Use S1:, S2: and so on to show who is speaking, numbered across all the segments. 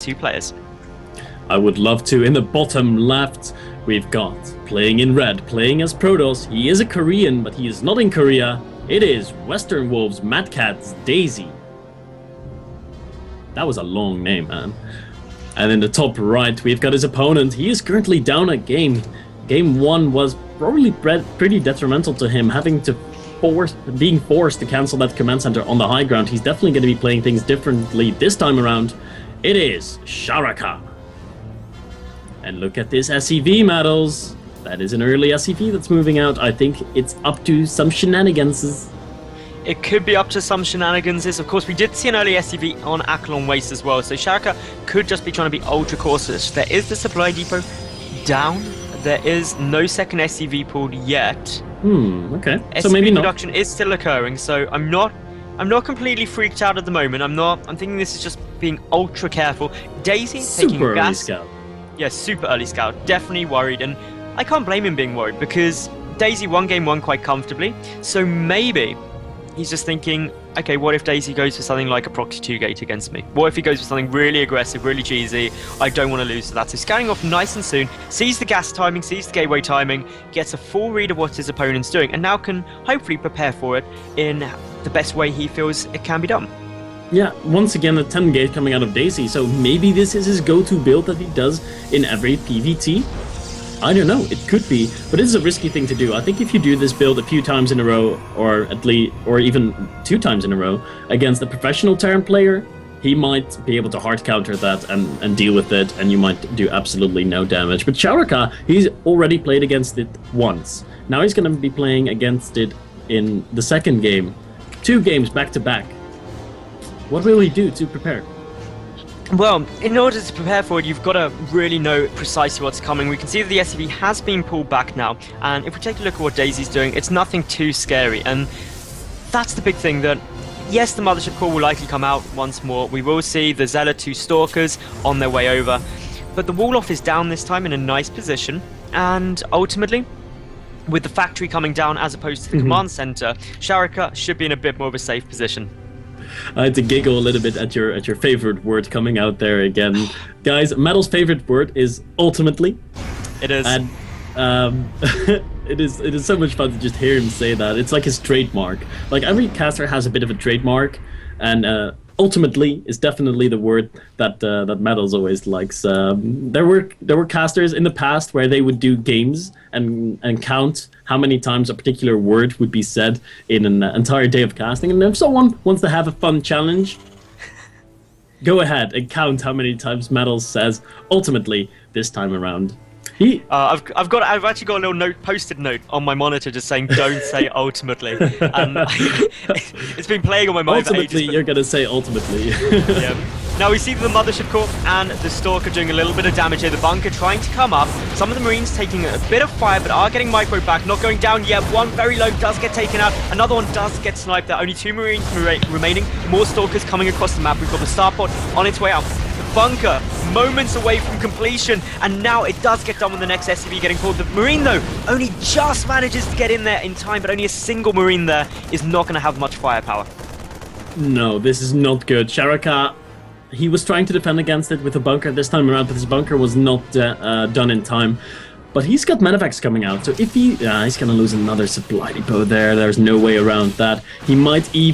S1: two players.
S2: I would love to. In the bottom left, we've got, playing in red, playing as Protoss. He is a Korean, but he is not in Korea. It is Western Wolves, Mad Cat's Daisy. That was a long name, man. And in the top right, we've got his opponent. He is currently down a game. Game 1 was probably pretty detrimental to him, being forced to cancel that command center on the high ground. He's definitely going to be playing things differently this time around. It is Sharaka. And look at this SEV, Maddles. That is an early SEV that's moving out. I think it's up to some shenanigans.
S1: It could be up to some shenanigans. Of course, we did see an early SEV on Akelon Waste as well, so Sharaka could just be trying to be ultra cautious. There is the supply depot down. There is no second SEV pulled yet.
S2: Okay.
S1: SEV
S2: So maybe not.
S1: production is still occurring, so I'm not completely freaked out at the moment. I'm thinking this is just being ultra careful. Daisy taking
S2: Super early
S1: gas.
S2: scout.
S1: Yeah, super early scout. Definitely worried, and I can't blame him being worried because Daisy won game 1 quite comfortably. So maybe he's just thinking, okay, what if Daisy goes for something like a proxy 2 gate against me? What if he goes for something really aggressive, really cheesy? I don't want to lose to that. So scouting off nice and soon, sees the gas timing, sees the gateway timing, gets a full read of what his opponent's doing, and now can hopefully prepare for it in the best way he feels it can be done.
S2: Yeah, once again, a 10 gate coming out of Daisy, so maybe this is his go-to build that he does in every PvT. I don't know, it could be, but it's a risky thing to do. I think if you do this build a few times in a row, or even 2 times in a row, against a professional Terran player, he might be able to hard counter that and deal with it, and you might do absolutely no damage. But Sharaka, he's already played against it once. Now he's going to be playing against it in the second game. 2 games back-to-back. What will he do to prepare?
S1: Well, in order to prepare for it, you've got to really know precisely what's coming. We can see that the SCV has been pulled back now, and if we take a look at what Daisy's doing, it's nothing too scary, and that's the big thing, that yes, the Mothership Core will likely come out once more. We will see the Zealot 2 Stalkers on their way over, but the wall-off is down this time in a nice position, and ultimately, with the factory coming down as opposed to the command center, Sharaka should be in a bit more of a safe position.
S2: I had to giggle a little bit at your favorite word coming out there again. Guys, Metal's favorite word is ultimately.
S1: It is.
S2: And it is so much fun to just hear him say that. It's like his trademark. Like every caster has a bit of a trademark, and ultimately is definitely the word that Metals always likes. There were casters in the past where they would do games and count how many times a particular word would be said in an entire day of casting. And if someone wants to have a fun challenge, go ahead and count how many times Metals says ultimately this time around.
S1: I've actually got a little posted note on my monitor just saying don't say ultimately, and it's been playing on my mind
S2: Ultimately,
S1: for ages.
S2: you're gonna say ultimately.
S1: Yeah. Now we see the Mothership Core and the Stalker doing a little bit of damage here. The bunker trying to come up. Some of the Marines taking a bit of fire, but are getting micro back. Not going down yet. One very low does get taken out. Another one does get sniped. There are only 2 Marines remaining. More Stalkers coming across the map. We've got the starport on its way out. The bunker moments away from completion, and now it does get done with the next SCV getting pulled. The Marine, though, only just manages to get in there in time, but only a single Marine there is not going to have much firepower.
S2: No, this is not good. Sharaka, he was trying to defend against it with a bunker this time around, but his bunker was not done in time. But he's got medevacs coming out, so if he's gonna lose another supply depot there. There's no way around that. There might be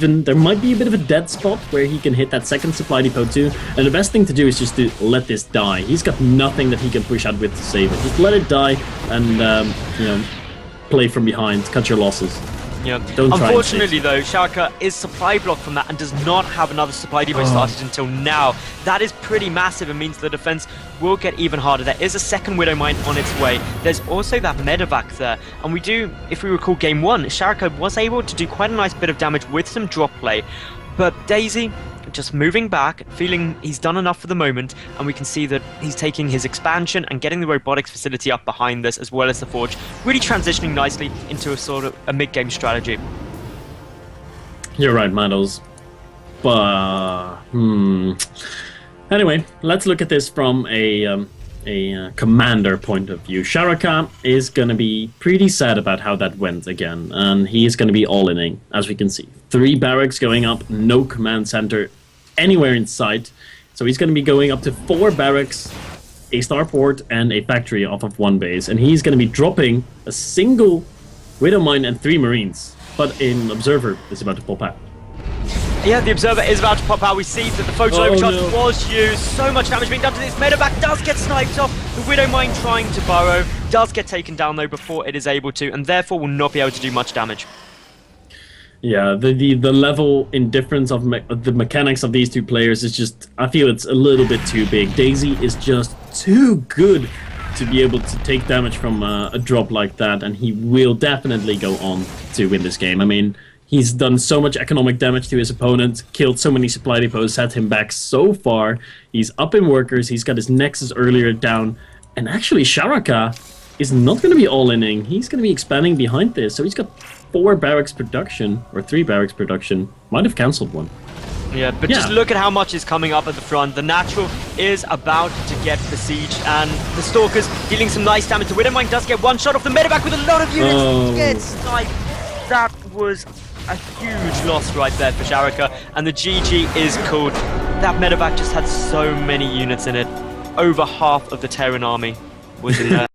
S2: a bit of a dead spot where he can hit that second supply depot too. And the best thing to do is just to let this die. He's got nothing that he can push out with to save it. Just let it die and play from behind, cut your losses.
S1: Yeah.
S2: Don't try.
S1: Unfortunately, though, Sharaka is supply blocked from that and does not have another supply depot started until now. That is pretty massive and means the defense will get even harder. There is a second Widow Mine on its way. There's also that medevac there. And we do, if we recall game 1, Sharaka was able to do quite a nice bit of damage with some drop play. But Daisy just moving back, feeling he's done enough for the moment, and we can see that he's taking his expansion and getting the robotics facility up behind this, as well as the forge, really transitioning nicely into a sort of a mid-game strategy.
S2: You're right, Maddles. But anyway, let's look at this from a commander point of view. Sharaka is going to be pretty sad about how that went again, and he is going to be all-inning, as we can see. 3 barracks going up, no command center anywhere in sight. So he's going to be going up to 4 barracks, a starport, and a factory off of 1 base. And he's going to be dropping a single Widow Mine and 3 Marines. But an Observer is about to pop out.
S1: Yeah, the Observer is about to pop out. We see that the Photon Overcharge was used. So much damage being done to this. Medevac does get sniped off. The Widow Mine trying to burrow. Does get taken down, though, before it is able to. And therefore will not be able to do much damage.
S2: Yeah, the level in difference of the mechanics of these 2 players is just... I feel it's a little bit too big. Daisy is just too good to be able to take damage from a drop like that. And he will definitely go on to win this game. I mean... He's done so much economic damage to his opponent, killed so many supply depots, set him back so far. He's up in workers, he's got his Nexus earlier down. And actually, Sharaka is not going to be all-inning. He's going to be expanding behind this. So he's got 4 barracks production, or 3 barracks production. Might have cancelled one.
S1: Yeah, but just look at how much is coming up at the front. The Natural is about to get besieged, and the Stalkers dealing some nice damage. The Widowmine does get one shot off the Medevac with a lot of units. Gets sniped. That was a huge loss right there for Sharaka, and the GG is called. That Medevac just had so many units in it. Over half of the Terran army was in there.